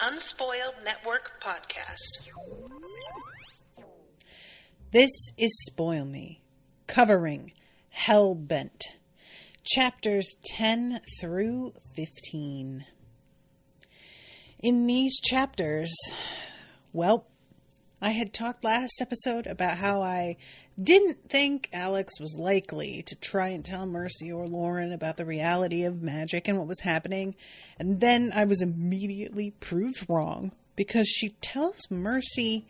Unspoiled Network podcast. This is Spoil Me, covering Hellbent, chapters 10 through 15. In these chapters, well, I had talked last episode about how I didn't think Alex was likely to try and tell Mercy or Lauren about the reality of magic and what was happening. And then I was immediately proved wrong because she tells Mercy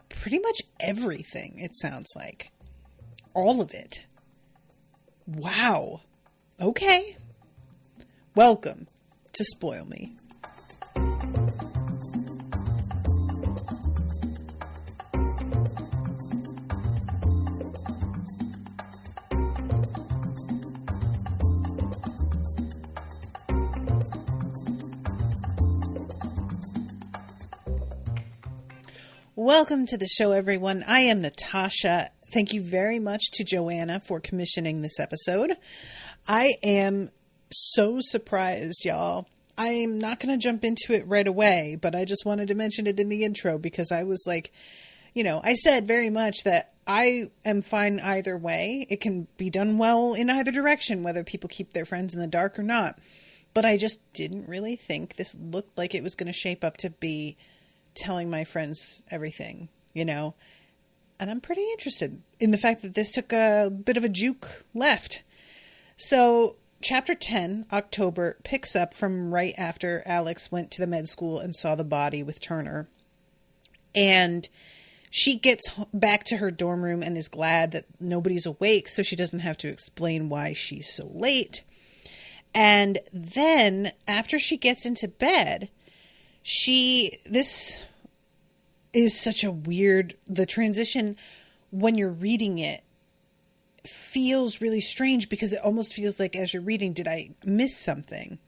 pretty much everything, it sounds like. All of it. Wow. Okay. Welcome to Spoil Me. Welcome to the show, everyone. I am Natasha. Thank you very much to Joanna for commissioning this episode. I am so surprised, y'all. I'm not going to jump into it right away, but I just wanted to mention it in the intro because I was like, I said very much that I am fine either way. It can be done well in either direction, whether people keep their friends in the dark or not. But I just didn't really think this looked like it was going to shape up to be telling my friends everything, and I'm pretty interested in the fact that this took a bit of a juke left. So chapter 10, October, picks up from right after Alex went to the med school and saw the body with Turner. And she gets back to her dorm room and is glad that nobody's awake, so she doesn't have to explain why she's so late. And then after she gets into bed, this is such a weird, the transition when you're reading it feels really strange because it almost feels like as you're reading, did I miss something?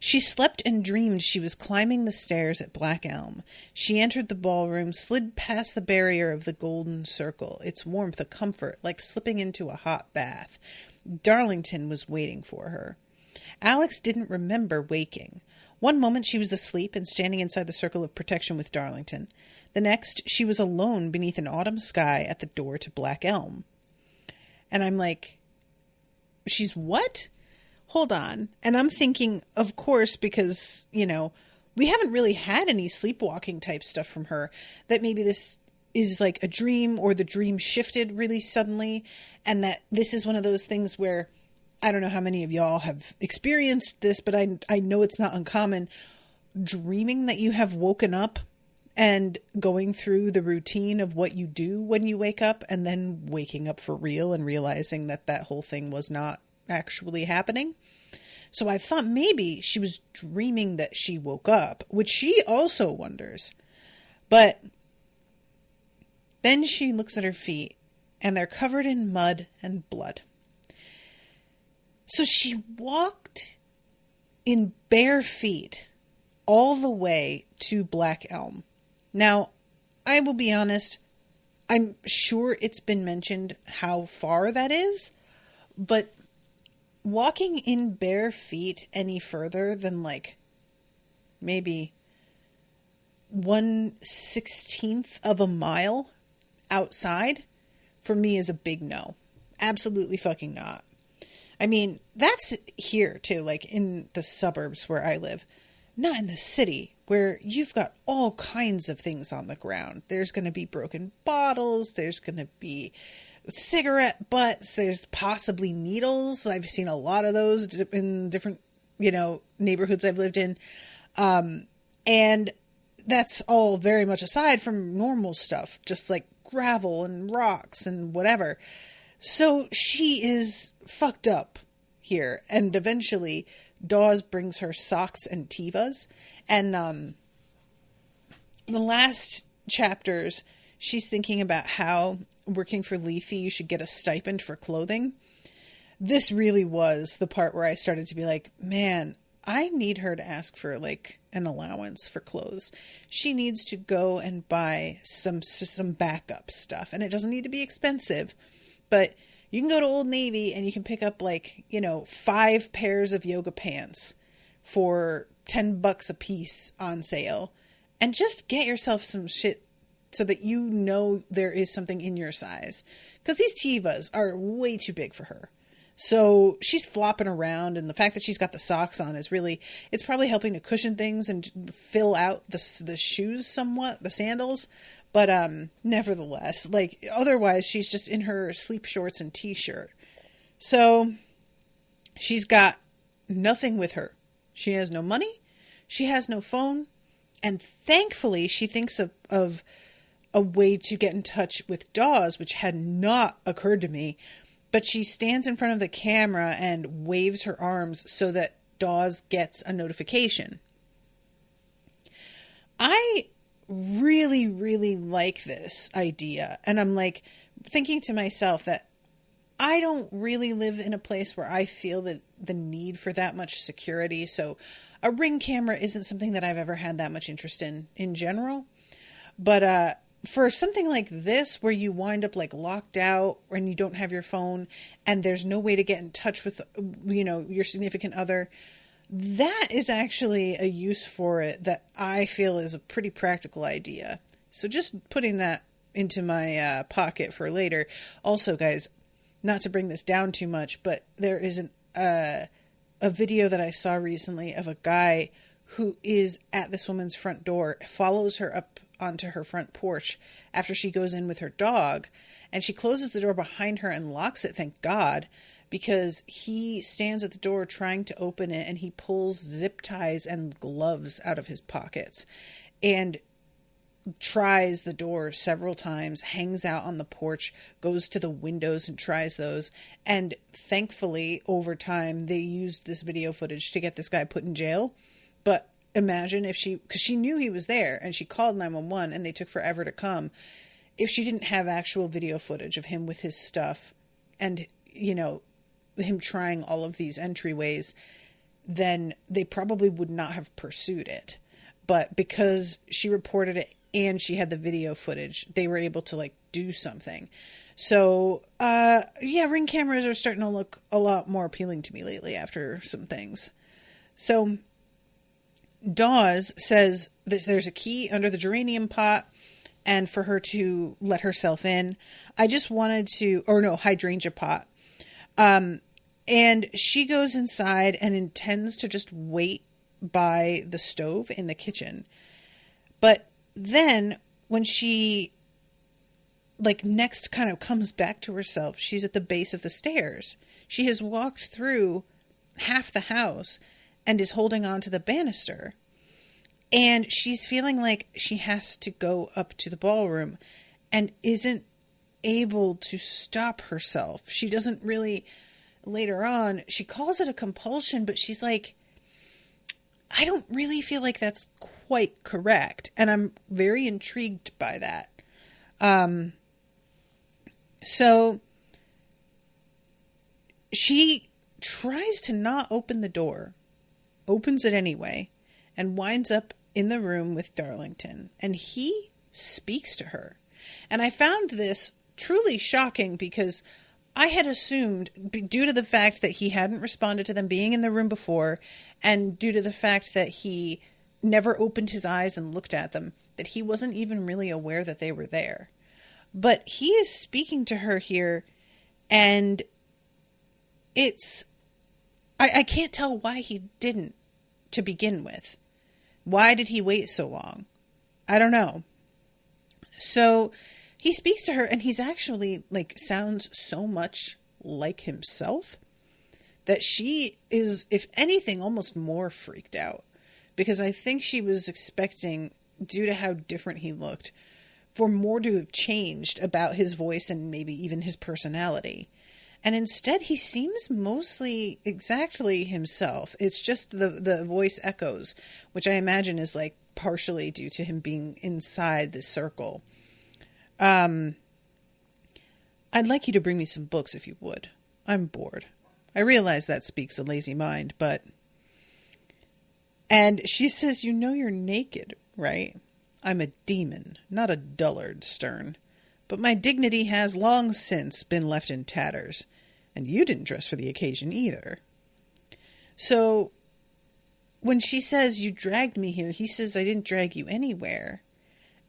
She slept and dreamed she was climbing the stairs at Black Elm. She entered the ballroom, slid past the barrier of the golden circle, its warmth a comfort, like slipping into a hot bath. Darlington was waiting for her. Alex didn't remember waking. One moment she was asleep and standing inside the circle of protection with Darlington. The next, she was alone beneath an autumn sky at the door to Black Elm. And I'm like, she's what? Hold on. And I'm thinking, of course, because, we haven't really had any sleepwalking type stuff from her, that maybe this is like a dream or the dream shifted really suddenly. And that this is one of those things where I don't know how many of y'all have experienced this, but I know it's not uncommon. Dreaming that you have woken up and going through the routine of what you do when you wake up and then waking up for real and realizing that that whole thing was not actually happening. So I thought maybe she was dreaming that she woke up, which she also wonders. But then she looks at her feet and they're covered in mud and blood. So she walked in bare feet all the way to Black Elm. Now, I will be honest, I'm sure it's been mentioned how far that is, but walking in bare feet any further than maybe 1/16 of a mile outside, for me is a big no. Absolutely fucking not. I mean, that's here too, in the suburbs where I live, not in the city where you've got all kinds of things on the ground. There's going to be broken bottles. There's going to be cigarette butts. There's possibly needles. I've seen a lot of those in different, neighborhoods I've lived in. And that's all very much aside from normal stuff, just like gravel and rocks and whatever. So she is fucked up here. And eventually Dawes brings her socks and Tivas. And the last chapters, she's thinking about how working for Lethe, you should get a stipend for clothing. This really was the part where I started to be like, man, I need her to ask for an allowance for clothes. She needs to go and buy some backup stuff. And it doesn't need to be expensive, but you can go to Old Navy and you can pick up 5 pairs of yoga pants for $10 a piece on sale, and just get yourself some shit so that you know there is something in your size. Because these Tevas are way too big for her. So she's flopping around, and the fact that she's got the socks on is really, it's probably helping to cushion things and fill out the shoes somewhat, the sandals. But nevertheless, like, otherwise she's just in her sleep shorts and t-shirt. So she's got nothing with her. She has no money. She has no phone. And thankfully she thinks of a way to get in touch with Dawes, which had not occurred to me. But she stands in front of the camera and waves her arms so that Dawes gets a notification. I really, really like this idea. And I'm like thinking to myself that I don't really live in a place where I feel that the need for that much security. So a Ring camera isn't something that I've ever had that much interest in general. But for something like this, where you wind up like locked out and you don't have your phone and there's no way to get in touch with, your significant other, that is actually a use for it that I feel is a pretty practical idea. So just putting that into my pocket for later. Also, guys, not to bring this down too much, but there is a video that I saw recently of a guy who is at this woman's front door, follows her up onto her front porch after she goes in with her dog, and she closes the door behind her and locks it, thank God, because he stands at the door trying to open it, and he pulls zip ties and gloves out of his pockets and tries the door several times, hangs out on the porch, goes to the windows and tries those. And thankfully, over time, they used this video footage to get this guy put in jail. But imagine if because she knew he was there and she called 911 and they took forever to come. If she didn't have actual video footage of him with his stuff and, him trying all of these entryways, then they probably would not have pursued it. But because she reported it and she had the video footage, they were able to do something. So, Ring cameras are starting to look a lot more appealing to me lately after some things. So Dawes says that there's a key under the geranium pot and for her to let herself in. I just wanted to, hydrangea pot. And she goes inside and intends to just wait by the stove in the kitchen. But then when she next kind of comes back to herself, she's at the base of the stairs. She has walked through half the house and is holding on to the banister. And she's feeling like she has to go up to the ballroom and isn't able to stop herself. She doesn't really, later on, she calls it a compulsion, but she's like, I don't really feel like that's quite correct. And I'm very intrigued by that. So she tries to not open the door, opens it anyway, and winds up in the room with Darlington. And he speaks to her. And I found this truly shocking because I had assumed, due to the fact that he hadn't responded to them being in the room before, and due to the fact that he never opened his eyes and looked at them, that he wasn't even really aware that they were there. But he is speaking to her here, and I can't tell why he didn't to begin with. Why did he wait so long? I don't know. So he speaks to her, and he's actually sounds so much like himself that she is, if anything, almost more freaked out, because I think she was expecting, due to how different he looked, for more to have changed about his voice and maybe even his personality. And instead, he seems mostly exactly himself. It's just the voice echoes, which I imagine is partially due to him being inside the circle. I'd like you to bring me some books if you would. I'm bored. I realize that speaks a lazy mind, but... And she says, you're naked, right? I'm a demon, not a dullard, Stern. But my dignity has long since been left in tatters. And you didn't dress for the occasion either. So, when she says, "You dragged me here," he says, "I didn't drag you anywhere."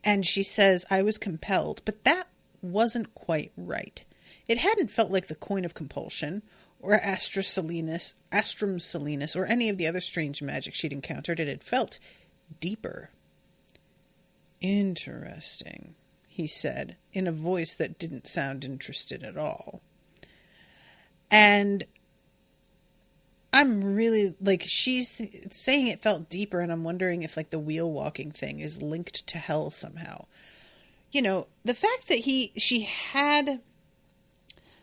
And she says, "I was compelled." But that wasn't quite right. It hadn't felt like the coin of compulsion, or Astrum Selenus, or any of the other strange magic she'd encountered. It had felt deeper. "Interesting," he said, in a voice that didn't sound interested at all. And I'm really, like, she's saying it felt deeper, and I'm wondering if, like, the wheel walking thing is linked to hell somehow. You know, the fact that she had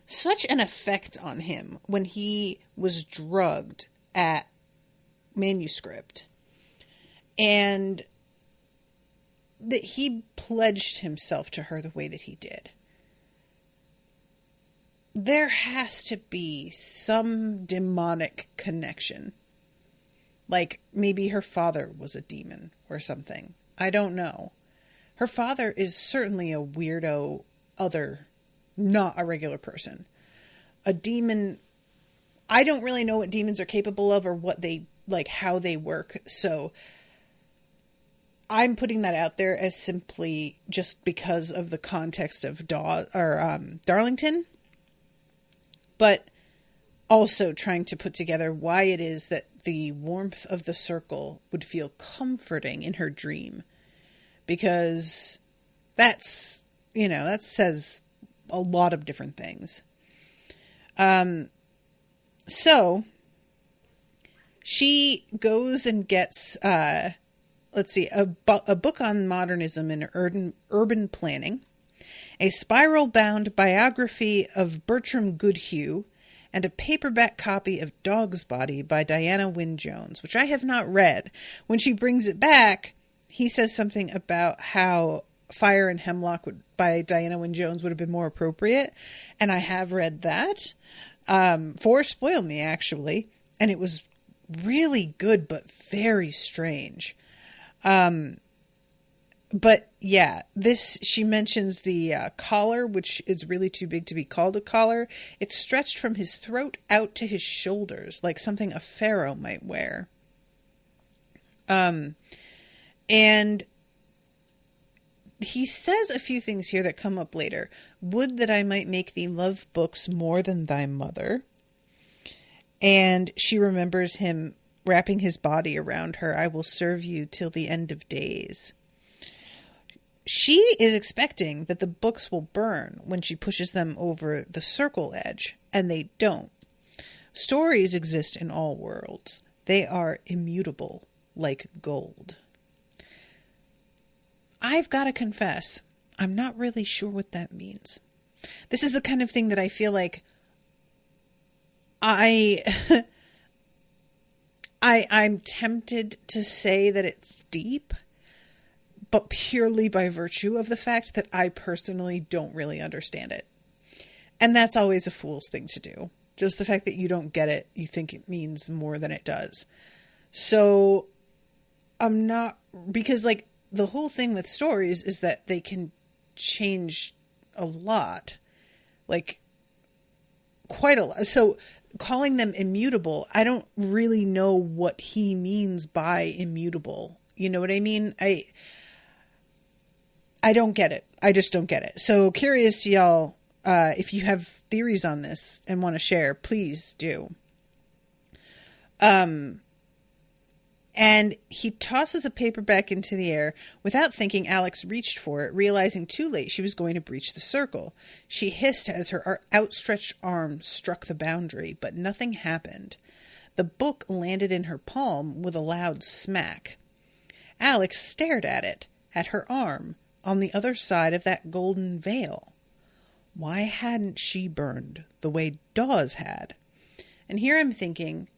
such an effect on him when he was drugged at Manuscript, and that he pledged himself to her the way that he did. There has to be some demonic connection. Like, maybe her father was a demon or something. I don't know. Her father is certainly a weirdo, not a regular person. A demon, I don't really know what demons are capable of or what they, like, how they work. So I'm putting that out there as simply just because of the context of Darlington. But also trying to put together why it is that the warmth of the circle would feel comforting in her dream. Because that says a lot of different things. So she goes and gets, a book on modernism and urban planning, a spiral-bound biography of Bertram Goodhue, and a paperback copy of Dog's Body by Diana Wynne Jones, which I have not read. When she brings it back, he says something about how Fire and Hemlock by Diana Wynne Jones would have been more appropriate, and I have read that. For Spoil Me, actually, and it was really good, but very strange. But yeah, she mentions the collar, which is really too big to be called a collar. It's stretched from his throat out to his shoulders, like something a pharaoh might wear. And he says a few things here that come up later. "Would that I might make thee love books more than thy mother." And she remembers him wrapping his body around her. "I will serve you till the end of days." She is expecting that the books will burn when she pushes them over the circle edge, and they don't. Stories exist in all worlds. They are immutable, like gold. I've got to confess, I'm not really sure what that means. This is the kind of thing that I feel like I'm tempted to say that it's deep, but purely by virtue of the fact that I personally don't really understand it. And that's always a fool's thing to do. Just the fact that you don't get it, you think it means more than it does. So I'm not, because like the whole thing with stories is that they can change a lot, like quite a lot. So calling them immutable, I don't really know what he means by immutable. You know what I mean? I don't get it. I just don't get it. So curious to y'all, if you have theories on this and want to share, please do. And he tosses a paperback into the air. Without thinking, Alex reached for it, realizing too late she was going to breach the circle. She hissed as her outstretched arm struck the boundary, but nothing happened. The book landed in her palm with a loud smack. Alex stared at her arm, on the other side of that golden veil. Why hadn't she burned the way Dawes had? And here I'm thinking,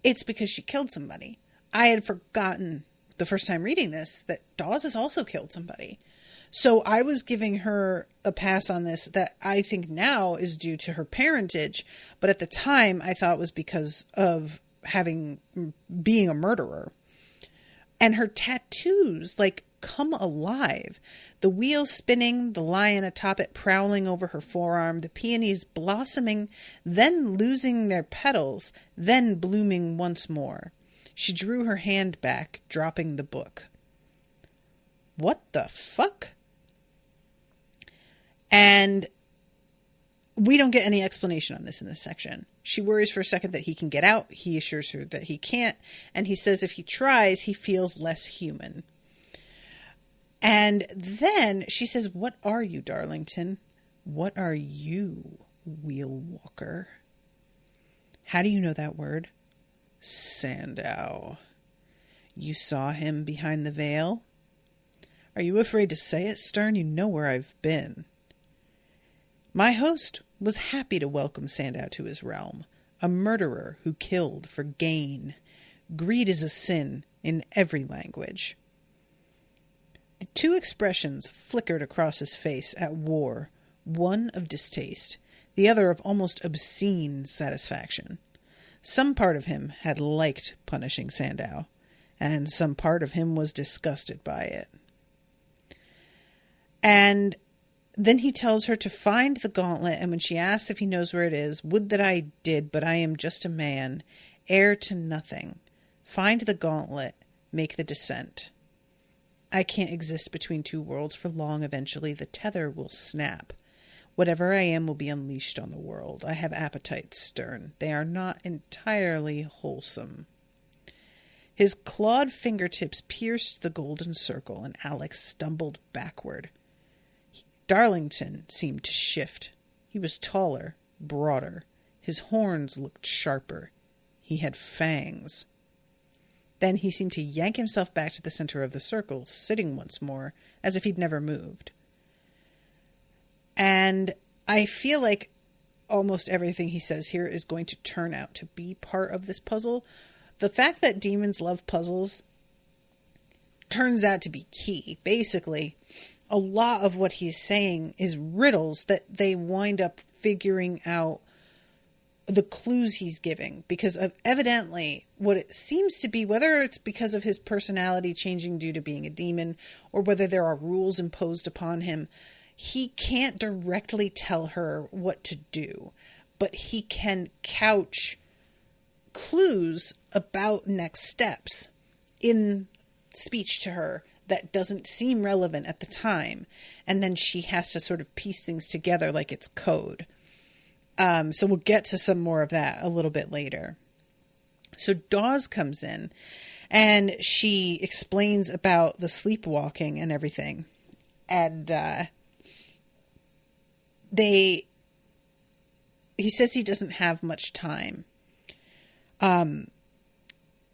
it's because she killed somebody. I had forgotten the first time reading this that Dawes has also killed somebody. So I was giving her a pass on this that I think now is due to her parentage, but at the time I thought was because of being a murderer. And her tattoos, like, come alive. The wheel spinning, the lion atop it prowling over her forearm, the peonies blossoming, then losing their petals, then blooming once more. She drew her hand back, dropping the book. What the fuck? And we don't get any explanation on this in this section. She worries for a second that he can get out. He assures her that he can't. And he says if he tries, he feels less human. And then she says, what are you, Darlington? What are you, wheel walker? How do you know that word? Sandow. You saw him behind the veil? Are you afraid to say it, Stern? You know where I've been. My host was happy to welcome Sandow to his realm, a murderer who killed for gain. Greed is a sin in every language. The two expressions flickered across his face at war, one of distaste, the other of almost obscene satisfaction. Some part of him had liked punishing Sandow, and some part of him was disgusted by it. And then he tells her to find the gauntlet, and when she asks if he knows where it is, would that I did, but I am just a man, heir to nothing. Find the gauntlet, make the descent. I can't exist between two worlds for long. Eventually the tether will snap. Whatever I am will be unleashed on the world. I have appetites, Stern. They are not entirely wholesome. His clawed fingertips pierced the golden circle, and Alex stumbled backward. Darlington seemed to shift. He was taller, broader. His horns looked sharper. He had fangs. Then he seemed to yank himself back to the center of the circle, sitting once more, as if he'd never moved. And I feel like almost everything he says here is going to turn out to be part of this puzzle. The fact that demons love puzzles turns out to be key. Basically, a lot of what he's saying is riddles that they wind up figuring out the clues he's giving, because of evidently what it seems to be, whether it's because of his personality changing due to being a demon or whether there are rules imposed upon him, he can't directly tell her what to do, but he can couch clues about next steps in speech to her that doesn't seem relevant at the time. And then she has to sort of piece things together like it's code. So we'll get to some more of that a little bit later. So Dawes comes in and she explains about the sleepwalking and everything. And he says he doesn't have much time.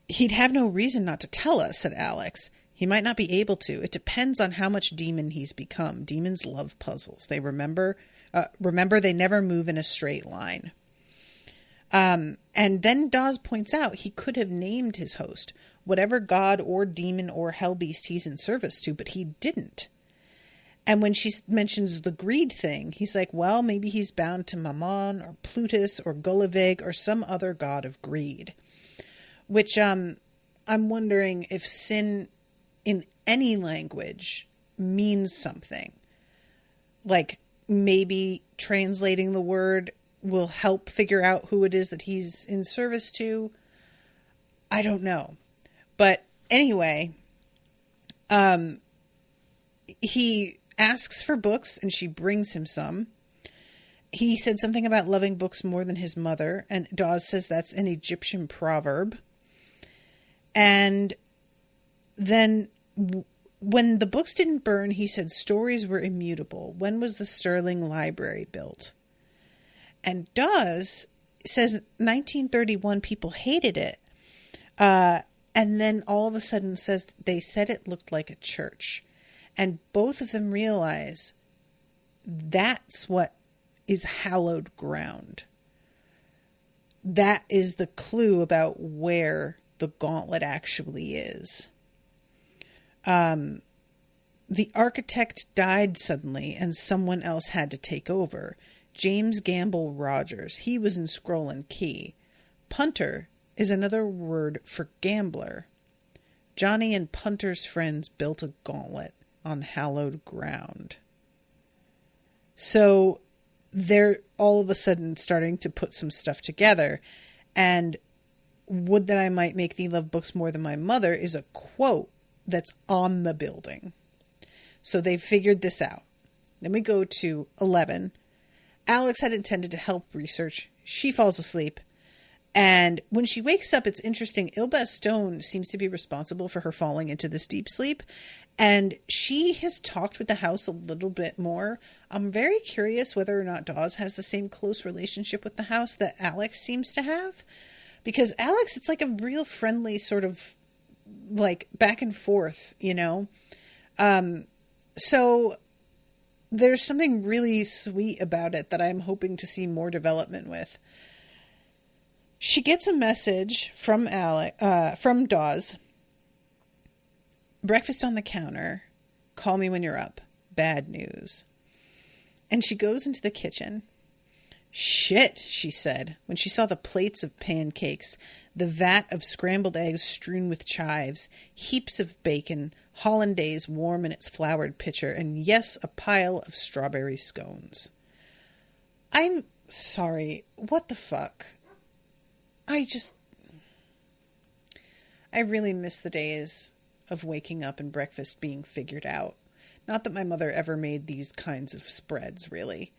He'd have no reason not to tell us, said Alex. He might not be able to. It depends on how much demon he's become. Demons love puzzles. They remember they never move in a straight line. And then Dawes points out he could have named his host, whatever god or demon or hellbeast he's in service to, but he didn't. And when she mentions the greed thing, he's like, well, maybe he's bound to Mammon or Plutus or Gullivig or some other god of greed. Which I'm wondering if sin in any language means something. Like maybe translating the word will help figure out who it is that he's in service to. I don't know. But anyway, he asks for books and she brings him some. He said something about loving books more than his mother, and Dawes says that's an Egyptian proverb. And then when the books didn't burn, he said stories were immutable. When was the Sterling Library built? And Dawes says 1931 people hated it. And then all of a sudden says they said it looked like a church. And both of them realize that's what is hallowed ground. That is the clue about where the gauntlet actually is. The architect died suddenly and someone else had to take over. James Gamble Rogers. He was in Scroll and Key. Punter is another word for gambler. Johnny and Punter's friends built a gauntlet on hallowed ground. So they're all of a sudden starting to put some stuff together. And would that I might make thee love books more than my mother is a quote that's on the building. So they've figured this out. Then we go to 11. Alex had intended to help research. She falls asleep. And when she wakes up, it's interesting. Ilbeth Stone seems to be responsible for her falling into this deep sleep. And she has talked with the house a little bit more. I'm very curious whether or not Dawes has the same close relationship with the house that Alex seems to have. Because Alex, it's like a real friendly sort of like back and forth, you know? So there's something really sweet about it that I'm hoping to see more development with. She gets a message from Dawes. Breakfast on the counter. Call me when you're up. Bad news. And she goes into the kitchen. Shit, she said, when she saw the plates of pancakes, the vat of scrambled eggs strewn with chives, heaps of bacon, hollandaise warm in its floured pitcher, and yes, a pile of strawberry scones. I'm sorry, what the fuck? I really miss the days of waking up and breakfast being figured out. Not that my mother ever made these kinds of spreads, really.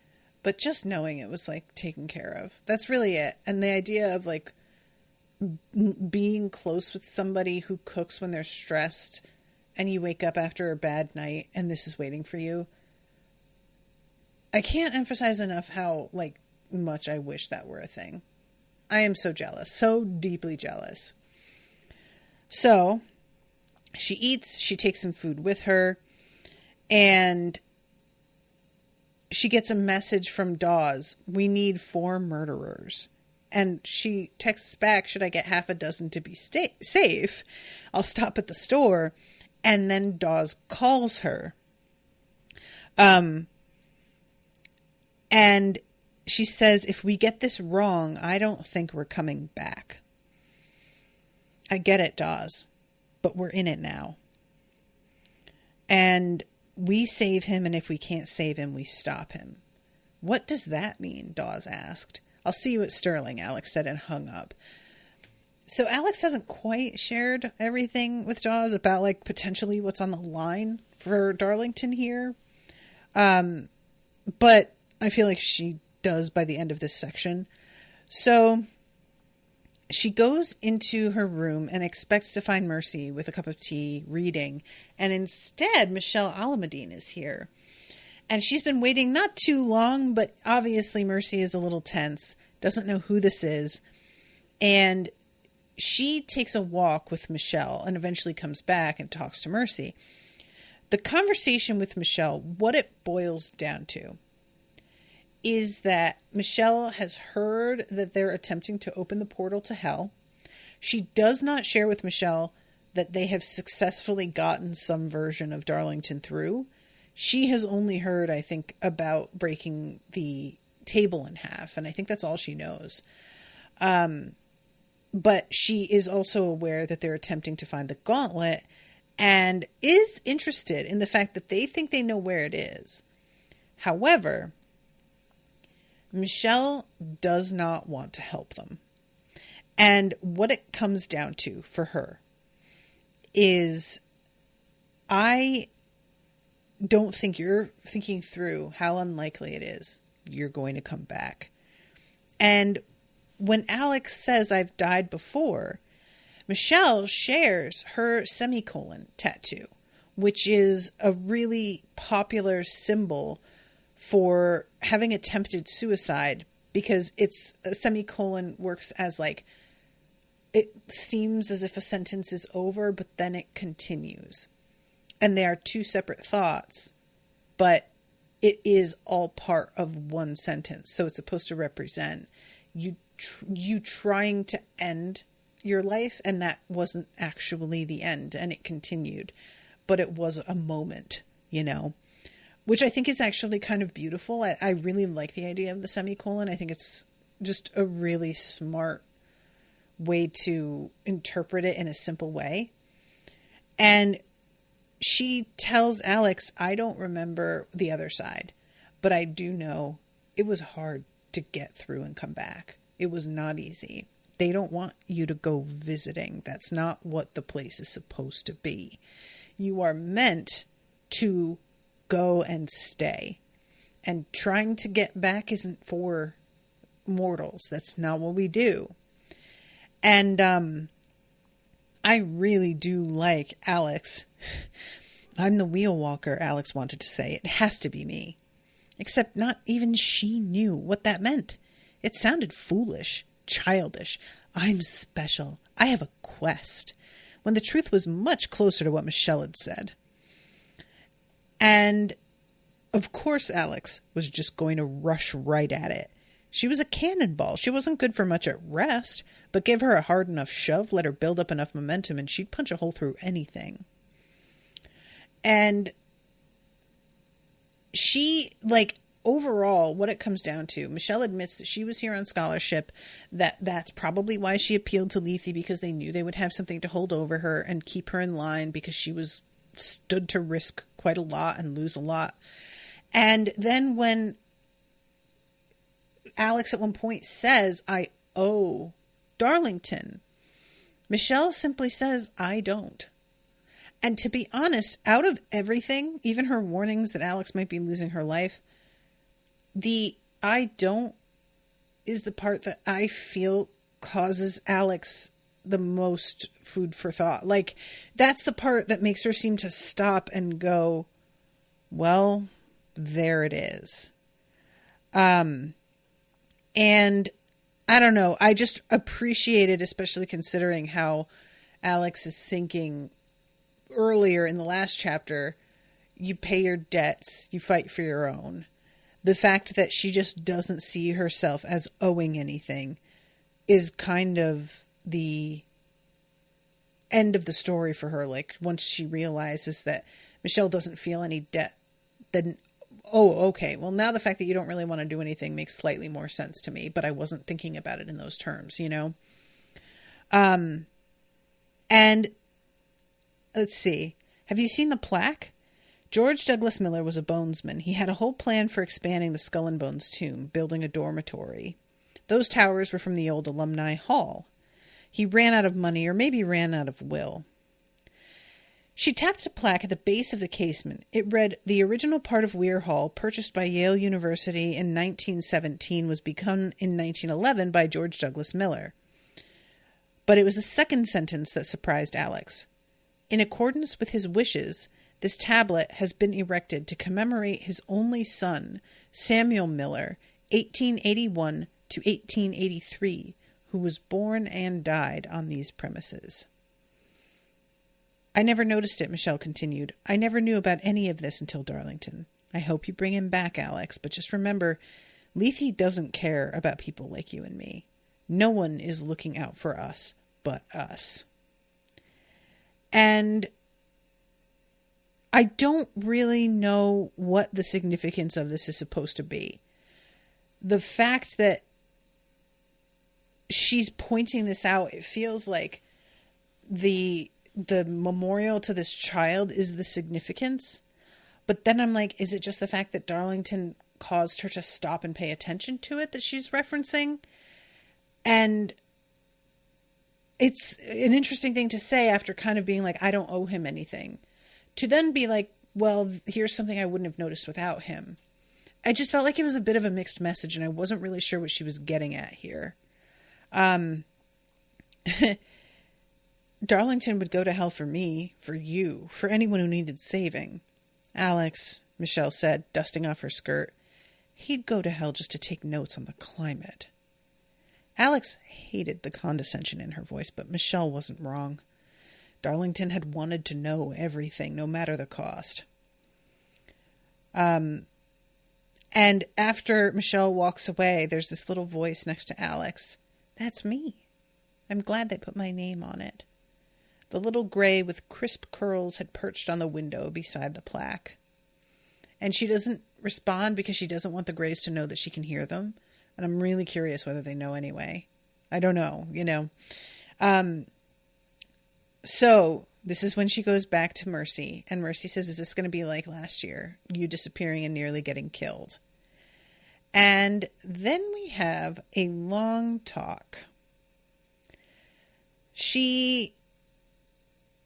But just knowing it was, like, taken care of. That's really it. And the idea of, like, being close with somebody who cooks when they're stressed and you wake up after a bad night and this is waiting for you. I can't emphasize enough how, like, much I wish that were a thing. I am so jealous. So deeply jealous. So, she eats. She takes some food with her. And she gets a message from Dawes. We need 4 murderers. And she texts back, should I get half a dozen to be safe? I'll stop at the store. And then Dawes calls her. And she says, if we get this wrong, I don't think we're coming back. I get it, Dawes, but we're in it now. And we save him, and if we can't save him, we stop him. What does that mean? Dawes asked. I'll see you at Sterling, Alex said and hung up. So Alex hasn't quite shared everything with Dawes about, like, potentially what's on the line for Darlington here. But I feel like she does by the end of this section. So she goes into her room and expects to find Mercy with a cup of tea reading. And instead, Michelle Alameddine is here. And she's been waiting not too long, but obviously Mercy is a little tense, doesn't know who this is. And she takes a walk with Michelle and eventually comes back and talks to Mercy. The conversation with Michelle, what it boils down to, is that Michelle has heard that they're attempting to open the portal to hell. She does not share with Michelle that they have successfully gotten some version of Darlington through. She has only heard, I think, about breaking the table in half, and I think that's all she knows. But she is also aware that they're attempting to find the gauntlet and is interested in the fact that they think they know where it is. However, Michelle does not want to help them. And what it comes down to for her is, I don't think you're thinking through how unlikely it is you're going to come back. And when Alex says, I've died before, Michelle shares her semicolon tattoo, which is a really popular symbol for having attempted suicide, because it's a semicolon works as like, it seems as if a sentence is over, but then it continues. And they are 2 separate thoughts, but it is all part of one sentence. So it's supposed to represent you trying to end your life, and that wasn't actually the end, and it continued, but it was a moment, you know, which I think is actually kind of beautiful. I really like the idea of the semicolon. I think it's just a really smart way to interpret it in a simple way. And she tells Alex, I don't remember the other side, but I do know it was hard to get through and come back. It was not easy. They don't want you to go visiting. That's not what the place is supposed to be. You are meant to go and stay. And trying to get back isn't for mortals. That's not what we do. And I really do like Alex. I'm the wheel walker, Alex wanted to say. It has to be me. Except not even she knew what that meant. It sounded foolish, childish. I'm special. I have a quest. When the truth was much closer to what Michelle had said. And of course Alex was just going to rush right at it. She was a cannonball. She wasn't good for much at rest, but give her a hard enough shove, let her build up enough momentum, and she'd punch a hole through anything. And she, overall, what it comes down to, Michelle admits that she was here on scholarship, that's probably why she appealed to Lethe, because they knew they would have something to hold over her and keep her in line, because she was stood to risk quite a lot and lose a lot. And then when Alex at one point says, I owe Darlington, Michelle simply says, I don't. And to be honest, out of everything, even her warnings that Alex might be losing her life, the I don't is the part that I feel causes Alex the most food for thought. That's the part that makes her seem to stop and go, well, there it is. And I don't know. I just appreciate it, especially considering how Alex is thinking earlier in the last chapter. You pay your debts, you fight for your own. The fact that she just doesn't see herself as owing anything is kind of the end of the story for her. Once she realizes that Michelle doesn't feel any debt, then, oh, okay. Well, now the fact that you don't really want to do anything makes slightly more sense to me, but I wasn't thinking about it in those terms, And let's see. Have you seen the plaque? George Douglas Miller was a bonesman. He had a whole plan for expanding the Skull and Bones tomb, building a dormitory. Those towers were from the old alumni hall. He ran out of money, or maybe ran out of will. She tapped a plaque at the base of the casement. It read, "The original part of Weir Hall, purchased by Yale University in 1917, was begun in 1911 by George Douglas Miller." But it was the second sentence that surprised Alex. In accordance with his wishes, this tablet has been erected to commemorate his only son, Samuel Miller, 1881 to 1883, who was born and died on these premises. I never noticed it, Michelle continued. I never knew about any of this until Darlington. I hope you bring him back, Alex, but just remember, Lethe doesn't care about people like you and me. No one is looking out for us but us. And I don't really know what the significance of this is supposed to be. The fact that she's pointing this out, it feels like the memorial to this child is the significance. But then I'm like, is it just the fact that Darlington caused her to stop and pay attention to it that she's referencing? And it's an interesting thing to say after kind of being like, I don't owe him anything. To then be like, well, here's something I wouldn't have noticed without him. I just felt like it was a bit of a mixed message, and I wasn't really sure what she was getting at here. Darlington would go to hell for me, for you, for anyone who needed saving. Alex, Michelle said, dusting off her skirt. He'd go to hell just to take notes on the climate. Alex hated the condescension in her voice, but Michelle wasn't wrong. Darlington had wanted to know everything, no matter the cost. And after Michelle walks away, there's this little voice next to Alex. That's me. I'm glad they put my name on it. The little gray with crisp curls had perched on the window beside the plaque. And she doesn't respond because she doesn't want the grays to know that she can hear them. And I'm really curious whether they know anyway. I don't know, So this is when she goes back to Mercy. And Mercy says, is this going to be like last year? You disappearing and nearly getting killed. And then we have a long talk. She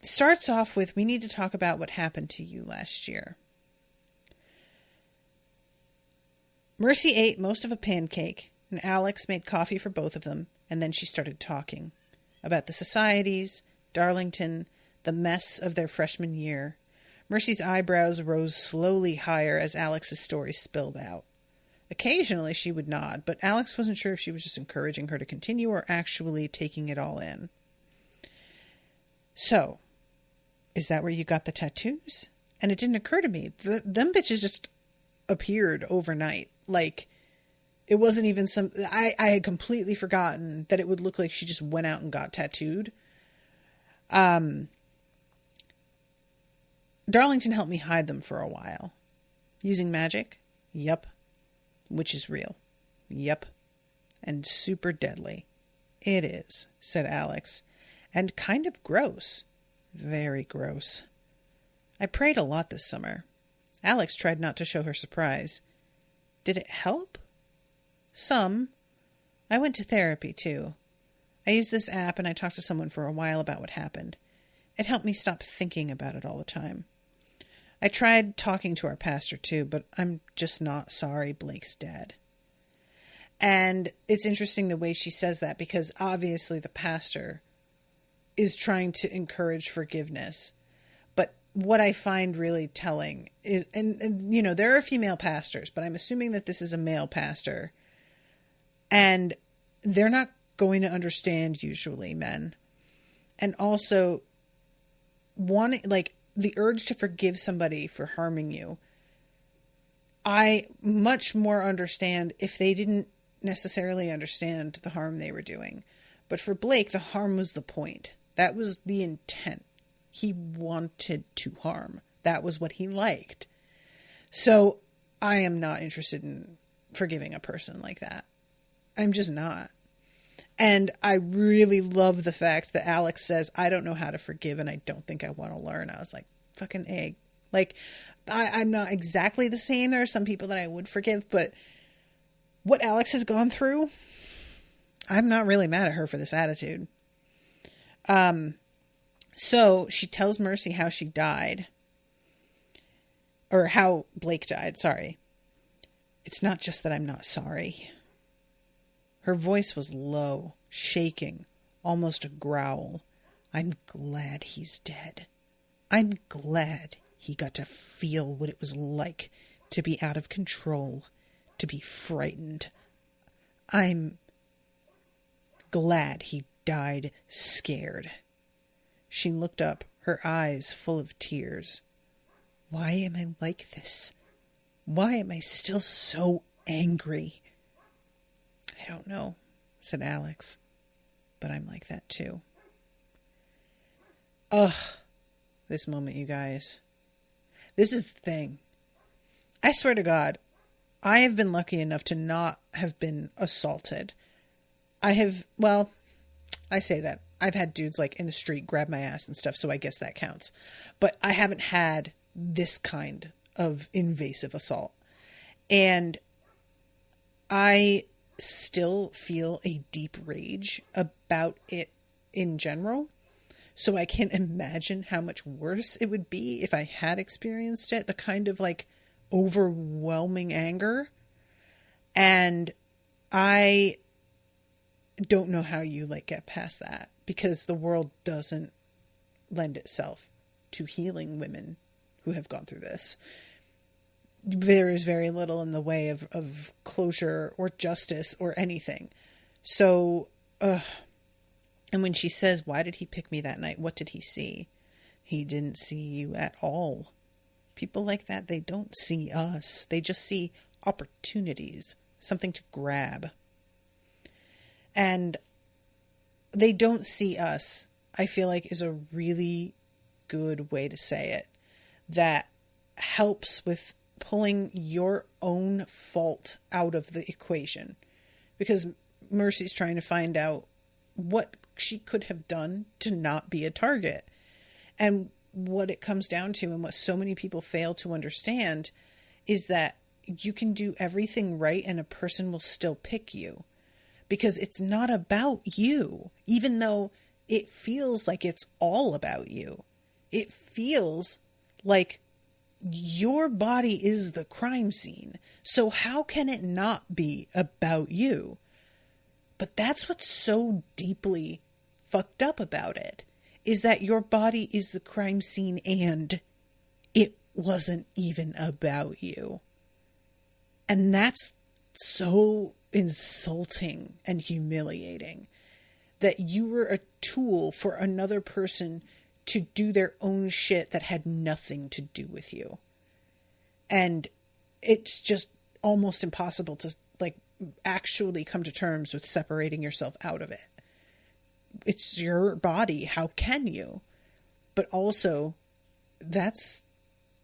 starts off with, we need to talk about what happened to you last year. Mercy ate most of a pancake, and Alex made coffee for both of them, and then she started talking about the societies, Darlington, the mess of their freshman year. Mercy's eyebrows rose slowly higher as Alex's story spilled out. Occasionally she would nod, but Alex wasn't sure if she was just encouraging her to continue or actually taking it all in. So, is that where you got the tattoos? And it didn't occur to me. Them bitches just appeared overnight. Like, it wasn't even I had completely forgotten that it would look like she just went out and got tattooed. Darlington helped me hide them for a while. Using magic? Yup. Which is real. Yup. And super deadly. It is, said Alex. And kind of gross. Very gross. I prayed a lot this summer. Alex tried not to show her surprise. Did it help? Some. I went to therapy, too. I used this app and I talked to someone for a while about what happened. It helped me stop thinking about it all the time. I tried talking to our pastor, too, but I'm just not sorry Blake's dead. And it's interesting the way she says that, because obviously the pastor is trying to encourage forgiveness. But what I find really telling is, and you know, there are female pastors, but I'm assuming that this is a male pastor. And they're not going to understand usually men. And also the urge to forgive somebody for harming you. I much more understand if they didn't necessarily understand the harm they were doing. But for Blake, the harm was the point. That was the intent. He wanted to harm. That was what he liked. So I am not interested in forgiving a person like that. I'm just not. And I really love the fact that Alex says, I don't know how to forgive and I don't think I want to learn. I was like, fucking egg. Like, I'm not exactly the same. There are some people that I would forgive, but what Alex has gone through, I'm not really mad at her for this attitude. So she tells Mercy how she died. Or how Blake died, sorry. It's not just that I'm not sorry. Her voice was low, shaking, almost a growl. I'm glad he's dead. I'm glad he got to feel what it was like to be out of control, to be frightened. I'm glad he died scared. She looked up, her eyes full of tears. Why am I like this? Why am I still so angry? I don't know, said Alex, but I'm like that too. Ugh, this moment, you guys. This is the thing. I swear to God, I have been lucky enough to not have been assaulted. I say that. I've had dudes like in the street grab my ass and stuff, so I guess that counts. But I haven't had this kind of invasive assault. And I still feel a deep rage about it in general. So I can't imagine how much worse it would be if I had experienced it. The kind of like overwhelming anger. And I don't know how you like get past that, because the world doesn't lend itself to healing women who have gone through this. There is very little in the way of closure or justice or anything. So, and when she says, why did he pick me that night? What did he see? He didn't see you at all. People like that, they don't see us. They just see opportunities, something to grab. And they don't see us, I feel like, is a really good way to say it. That helps with pulling your own fault out of the equation, because Mercy's trying to find out what she could have done to not be a target. And what it comes down to, and what so many people fail to understand, is that you can do everything right and a person will still pick you, because it's not about you. Even though it feels like it's all about you. It feels like your body is the crime scene. So how can it not be about you? But that's what's so deeply fucked up about it, is that your body is the crime scene and it wasn't even about you. And that's so insulting and humiliating, that you were a tool for another person to do their own shit that had nothing to do with you. And it's just almost impossible to like actually come to terms with separating yourself out of it. It's your body. How can you? But also, that's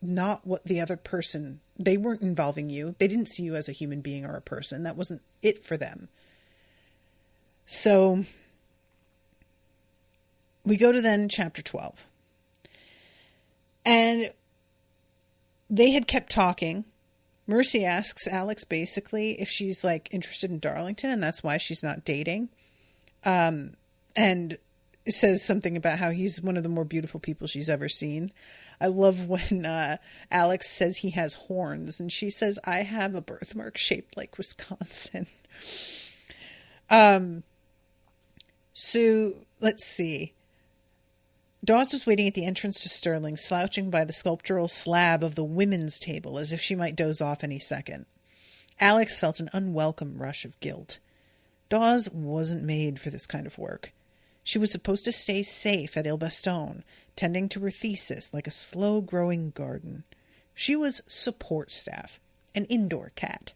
not what the other person, they weren't involving you. They didn't see you as a human being or a person. That wasn't it for them. So we go to then chapter 12. And they had kept talking. Mercy asks Alex basically if she's like interested in Darlington, and that's why she's not dating. And says something about how he's one of the more beautiful people she's ever seen. I love when Alex says he has horns, and she says, I have a birthmark shaped like Wisconsin. So let's see. Dawes was waiting at the entrance to Sterling, slouching by the sculptural slab of the women's table as if she might doze off any second. Alex felt an unwelcome rush of guilt. Dawes wasn't made for this kind of work. She was supposed to stay safe at Ilbaston, tending to her thesis like a slow-growing garden. She was support staff, an indoor cat.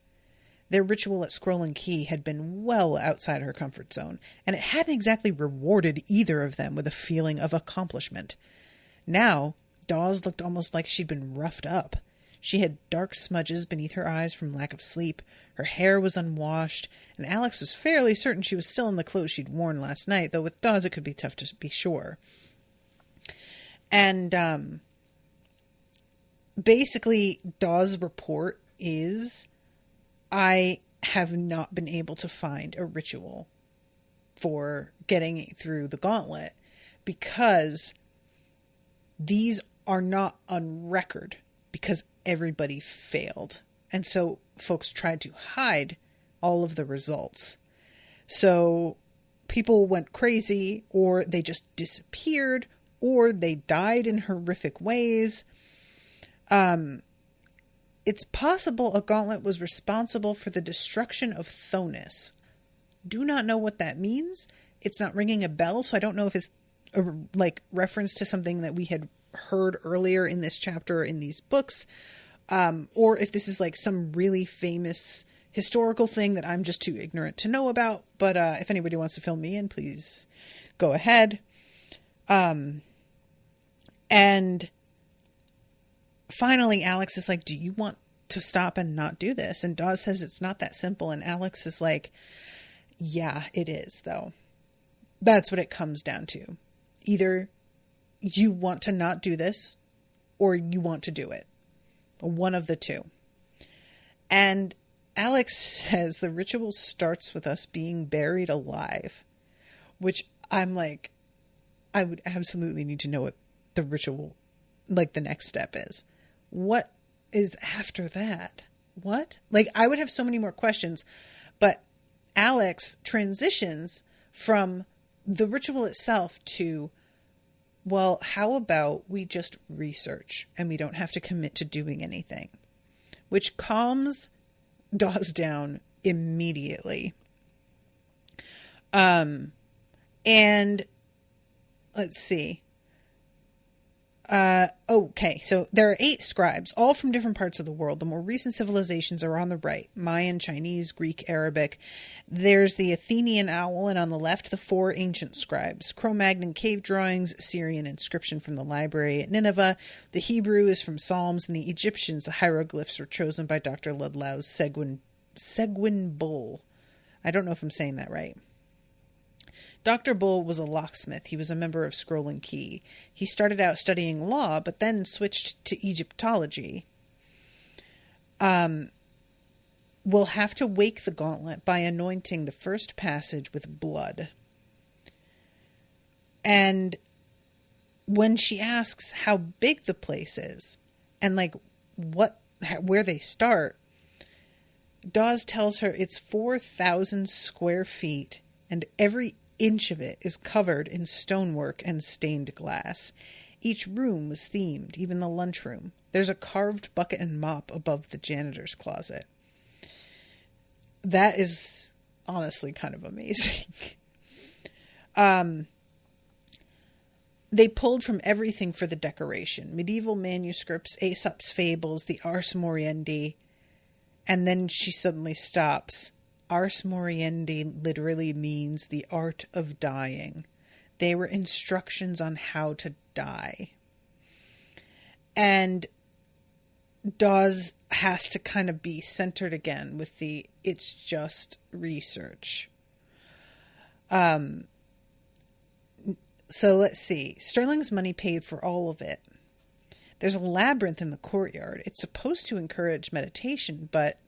Their ritual at Scroll and Key had been well outside her comfort zone, and it hadn't exactly rewarded either of them with a feeling of accomplishment. Now, Dawes looked almost like she'd been roughed up. She had dark smudges beneath her eyes from lack of sleep, her hair was unwashed, and Alex was fairly certain she was still in the clothes she'd worn last night, though with Dawes it could be tough to be sure. And basically, Dawes' report is, I have not been able to find a ritual for getting through the gauntlet because these are not on record because everybody failed. And so folks tried to hide all of the results. So people went crazy, or they just disappeared, or they died in horrific ways. It's possible a gauntlet was responsible for the destruction of Thonis. Do not know what that means. It's not ringing a bell, so I don't know if it's a reference to something that we had heard earlier in this chapter or in these books, or if this is like some really famous historical thing that I'm just too ignorant to know about. But if anybody wants to fill me in, please go ahead. And finally, Alex is like, do you want to stop and not do this? And Dawes says it's not that simple. And Alex is like, yeah, it is, though. That's what it comes down to. Either you want to not do this or you want to do it. One of the two. And Alex says the ritual starts with us being buried alive, which I'm like, I would absolutely need to know what the ritual, like the next step is. What is after that? What? Like, I would have so many more questions, but Alex transitions from the ritual itself to, well, how about we just research and we don't have to commit to doing anything, which calms Dawes down immediately. And let's see. Okay, so there are 8 scribes, all from different parts of the world. The more recent civilizations are on the right: Mayan, Chinese, Greek, Arabic. There's the Athenian owl, and on the left, the 4 ancient scribes: Cro-Magnon cave drawings, Syrian inscription from the library at Nineveh. The Hebrew is from Psalms, and the Egyptians, the hieroglyphs, were chosen by Dr. Ludlow's Seguin Bull. I don't know if I'm saying that right. Dr. Bull was a locksmith. He was a member of Scroll and Key. He started out studying law, but then switched to Egyptology. We'll have to wake the gauntlet by anointing the first passage with blood. And when she asks how big the place is and like where they start, Dawes tells her it's 4,000 square feet and every inch of it is covered in stonework and stained glass. Each room was themed, even the lunchroom. There's a carved bucket and mop above the janitor's closet. That is honestly kind of amazing. They pulled from everything for the decoration. Medieval manuscripts, Aesop's fables, the Ars Moriendi. And then she suddenly stops. Ars Moriendi literally means the art of dying. They were instructions on how to die. And Dawes has to kind of be centered again with the it's just research. So let's see. Sterling's money paid for all of it. There's a labyrinth in the courtyard. It's supposed to encourage meditation, but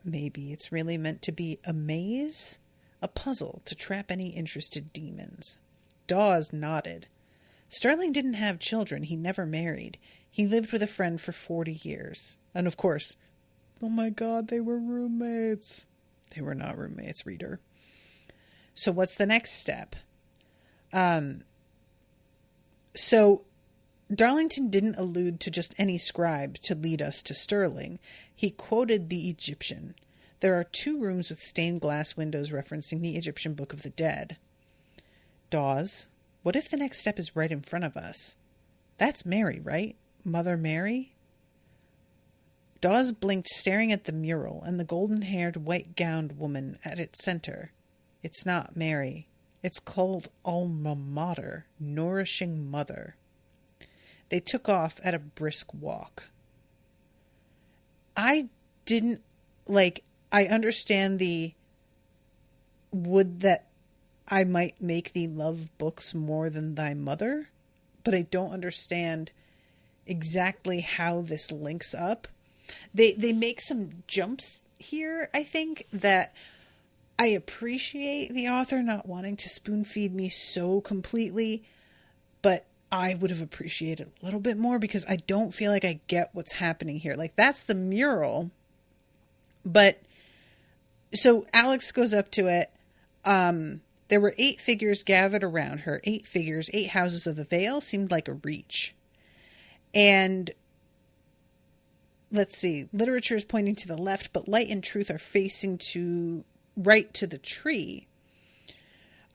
maybe it's really meant to be a maze? A puzzle to trap any interested demons. Dawes nodded. Sterling didn't have children. He never married. He lived with a friend for 40 years. And of course, oh my God, they were roommates. They were not roommates, reader. So what's the next step? So Darlington didn't allude to just any scribe to lead us to Sterling. He quoted the Egyptian. There are 2 rooms with stained glass windows referencing the Egyptian Book of the Dead. Dawes, what if the next step is right in front of us? That's Mary, right? Mother Mary? Dawes blinked, staring at the mural and the golden-haired, white-gowned woman at its center. It's not Mary. It's called Alma Mater, Nourishing Mother. They took off at a brisk walk. I understand the would that I might make thee love books more than thy mother, but I don't understand exactly how this links up. They make some jumps here, I think, that I appreciate the author not wanting to spoon feed me so completely, but I would have appreciated a little bit more because I don't feel like I get what's happening here. Like, that's the mural, but so Alex goes up to it. There were 8 figures gathered around her. 8 figures, 8 houses of the Vale seemed like a reach. And let's see, literature is pointing to the left, but light and truth are facing right to the tree.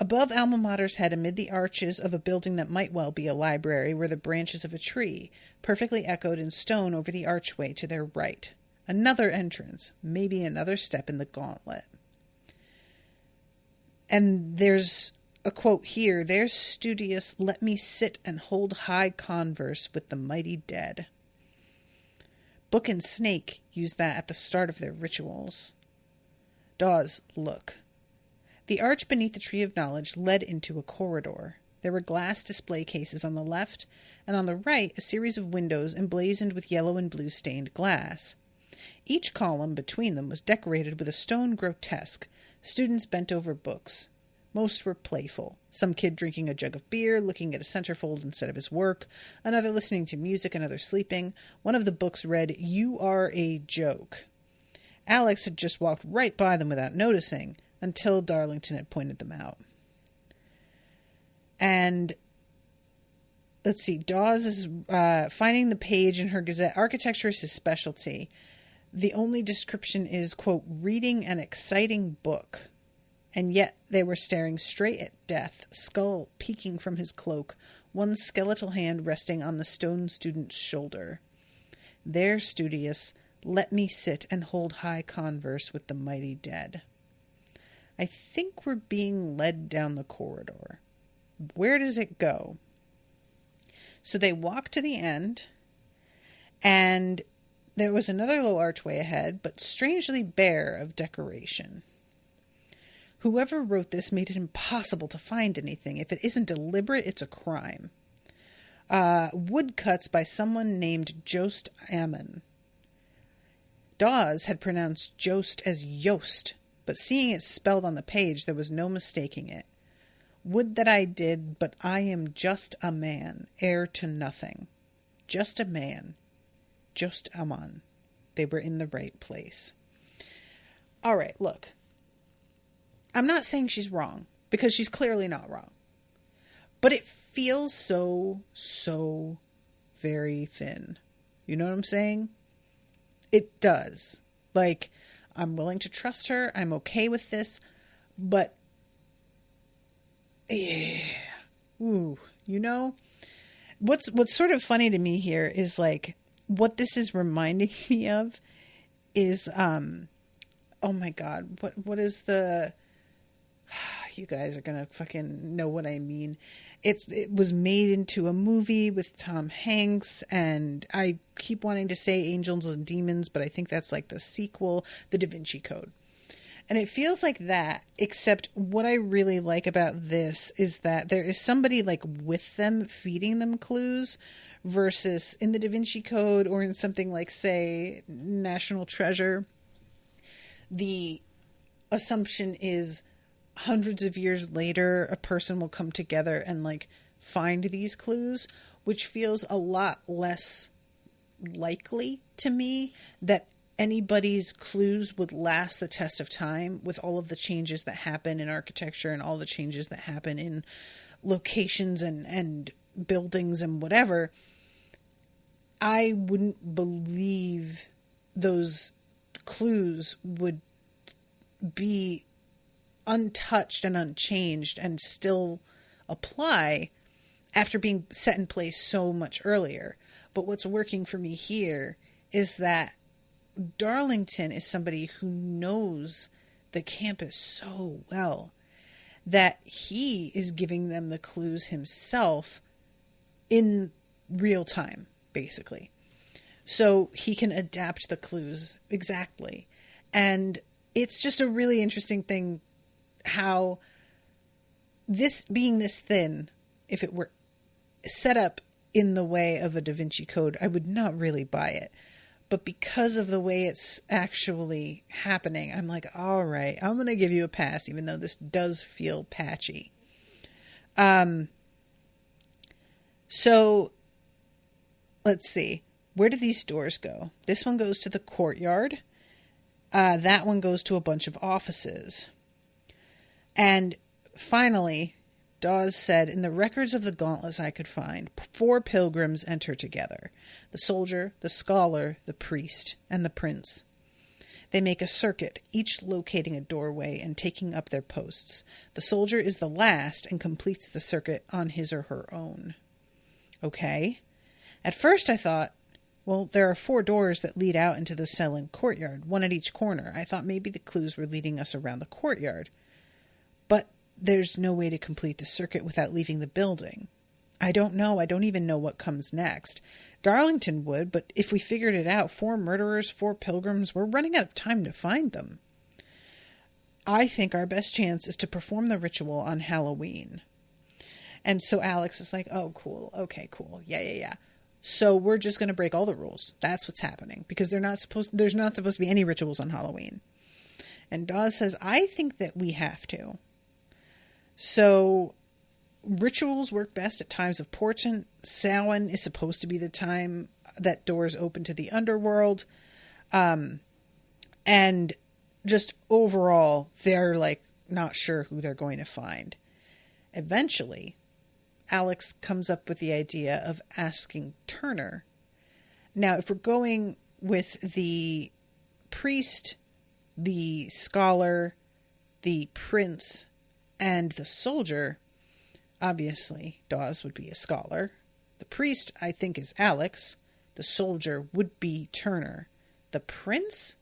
Above Alma Mater's head, amid the arches of a building that might well be a library, were the branches of a tree, perfectly echoed in stone over the archway to their right. Another entrance, maybe another step in the gauntlet. And there's a quote here, "There's studious, let me sit and hold high converse with the mighty dead." Book and Snake use that at the start of their rituals. Dawes, look. The arch beneath the Tree of Knowledge led into a corridor. There were glass display cases on the left, and on the right a series of windows emblazoned with yellow and blue stained glass. Each column between them was decorated with a stone grotesque. Students bent over books. Most were playful. Some kid drinking a jug of beer, looking at a centerfold instead of his work. Another listening to music, another sleeping. One of the books read, "You are a joke." Alex had just walked right by them without noticing, until Darlington had pointed them out. And let's see, Dawes is finding the page in her Gazette. Architecture is his specialty. The only description is, quote, "reading an exciting book." And yet they were staring straight at death, skull peeking from his cloak, one skeletal hand resting on the stone student's shoulder. There, studious, let me sit and hold high converse with the mighty dead. I think we're being led down the corridor. Where does it go? So they walk to the end, and there was another low archway ahead, but strangely bare of decoration. Whoever wrote this made it impossible to find anything. If it isn't deliberate, it's a crime. Woodcuts by someone named Jost Ammon. Dawes had pronounced Jost as Yost, but seeing it spelled on the page, there was no mistaking it. Would that I did, but I am just a man, heir to nothing. Just a man. Just a man. They were in the right place. All right, look. I'm not saying she's wrong, because she's clearly not wrong. But it feels so very thin. You know what I'm saying? It does. Like, I'm willing to trust her. I'm okay with this. But, yeah. Ooh, you know? What's sort of funny to me here is, like, what this is reminding me of is, oh my God, what is the, you guys are gonna fucking know what I mean. It was made into a movie with Tom Hanks, and I keep wanting to say Angels and Demons, but I think that's like the sequel, The Da Vinci Code. And it feels like that, except what I really like about this is that there is somebody like with them feeding them clues, versus in the Da Vinci Code or in something like, say, National Treasure, the assumption is hundreds of years later, a person will come together and like find these clues, which feels a lot less likely to me that anybody's clues would last the test of time with all of the changes that happen in architecture and all the changes that happen in locations and buildings and whatever. I wouldn't believe those clues would be untouched and unchanged and still apply after being set in place so much earlier. But what's working for me here is that Darlington is somebody who knows the campus so well that he is giving them the clues himself in real time, basically. So he can adapt the clues exactly. And it's just a really interesting thing how this being this thin, if it were set up in the way of a Da Vinci Code, I would not really buy it. But because of the way it's actually happening, I'm like, all right, I'm going to give you a pass, even though this does feel patchy. So let's see. Where do these doors go? This one goes to the courtyard. That one goes to a bunch of offices. And finally, Dawes said, in the records of the gauntlets I could find, 4 pilgrims enter together. The soldier, the scholar, the priest, and the prince. They make a circuit, each locating a doorway and taking up their posts. The soldier is the last and completes the circuit on his or her own. Okay. At first I thought, well, there are 4 doors that lead out into the cell and courtyard, one at each corner. I thought maybe the clues were leading us around the courtyard. But there's no way to complete the circuit without leaving the building. I don't know. I don't even know what comes next. Darlington would, but if we figured it out, 4 murderers, 4 pilgrims, we're running out of time to find them. I think our best chance is to perform the ritual on Halloween. And so Alex is like, oh, cool. Okay, cool. Yeah. So we're just going to break all the rules. That's what's happening, because there's not supposed to be any rituals on Halloween. And Dawes says, I think that we have to. So rituals work best at times of portent. Samhain is supposed to be the time that doors open to the underworld. And just overall, they're like not sure who they're going to find. Eventually, Alex comes up with the idea of asking Turner. Now, if we're going with the priest, the scholar, the prince, and the soldier, obviously Dawes would be a scholar. The priest, I think, is Alex. The soldier would be Turner. The prince?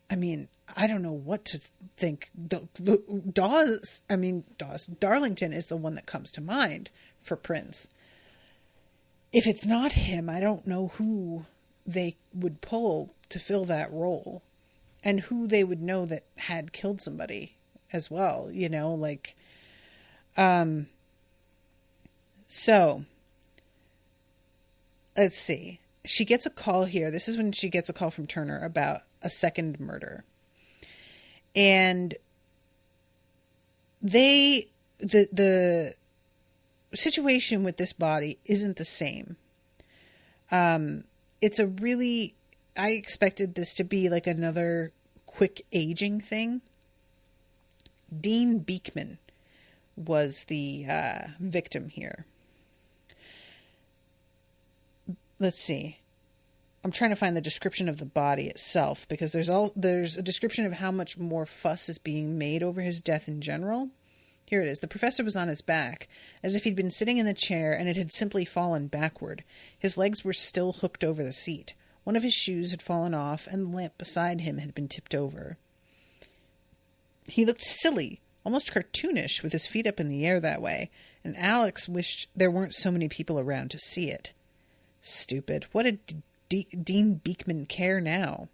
I mean, I don't know what to think. Darlington is the one that comes to mind for Prince. If it's not him, I don't know who they would pull to fill that role, and who they would know that had killed somebody as well, you know, like, so let's see. She gets a call here. This is when she gets a call from Turner about a second murder. And they the situation with this body isn't the same. It's a really, I expected this to be like another quick aging thing. Dean Beekman was the victim here. Let's see. I'm trying to find the description of the body itself, because there's a description of how much more fuss is being made over his death in general. Here it is. The professor was on his back, as if he'd been sitting in the chair and it had simply fallen backward. His legs were still hooked over the seat. One of his shoes had fallen off, and the lamp beside him had been tipped over. He looked silly, almost cartoonish, with his feet up in the air that way, and Alex wished there weren't so many people around to see it. Stupid. What did Dean Beekman care now?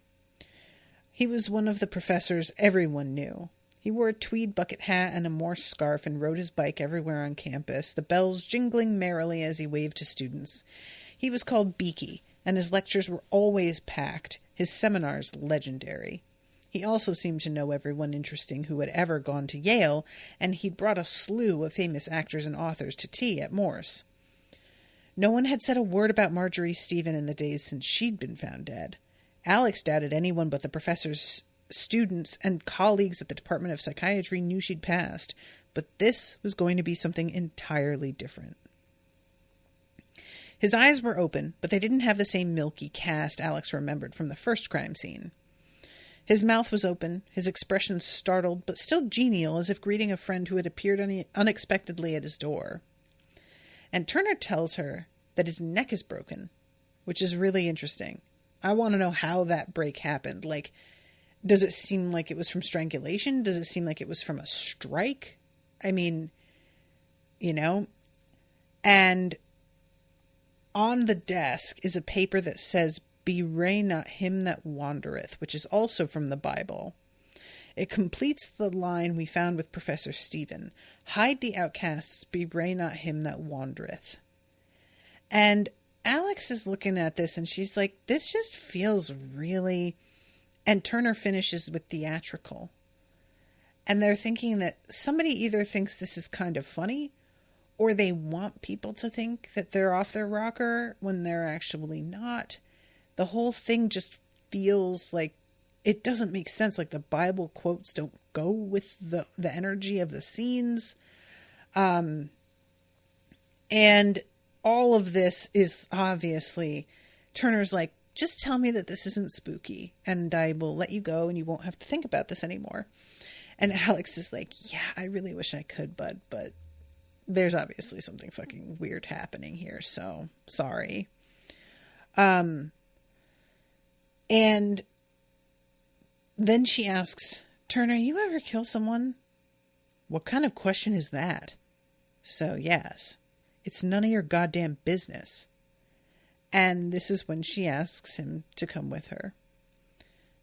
He was one of the professors everyone knew. He wore a tweed bucket hat and a Morse scarf and rode his bike everywhere on campus, the bells jingling merrily as he waved to students. He was called Beaky, and his lectures were always packed, his seminars legendary. He also seemed to know everyone interesting who had ever gone to Yale, and he'd brought a slew of famous actors and authors to tea at Morse. No one had said a word about Marjorie Stephen in the days since she'd been found dead. Alex doubted anyone but the professor's students and colleagues at the Department of Psychiatry knew she'd passed, but this was going to be something entirely different. His eyes were open, but they didn't have the same milky cast Alex remembered from the first crime scene. His mouth was open, his expression startled, but still genial, as if greeting a friend who had appeared unexpectedly at his door. And Turner tells her that his neck is broken, which is really interesting. I want to know how that break happened. Like, does it seem like it was from strangulation? Does it seem like it was from a strike? I mean, you know? And on the desk is a paper that says, "Bewray not him that wandereth," which is also from the Bible. It completes the line we found with Professor Stephen. "Hide the outcasts, bewray not him that wandereth." And Alex is looking at this and she's like, this just feels really... And Turner finishes with theatrical. And they're thinking that somebody either thinks this is kind of funny, or they want people to think that they're off their rocker when they're actually not. The whole thing just feels like it doesn't make sense. Like the Bible quotes don't go with the energy of the scenes. And all of this is obviously, Turner's like, just tell me that this isn't spooky and I will let you go and you won't have to think about this anymore. And Alex is like, yeah, I really wish I could, bud, but there's obviously something fucking weird happening here. So sorry. And then she asks, Turner, you ever kill someone? What kind of question is that? So yes, it's none of your goddamn business. And this is when she asks him to come with her.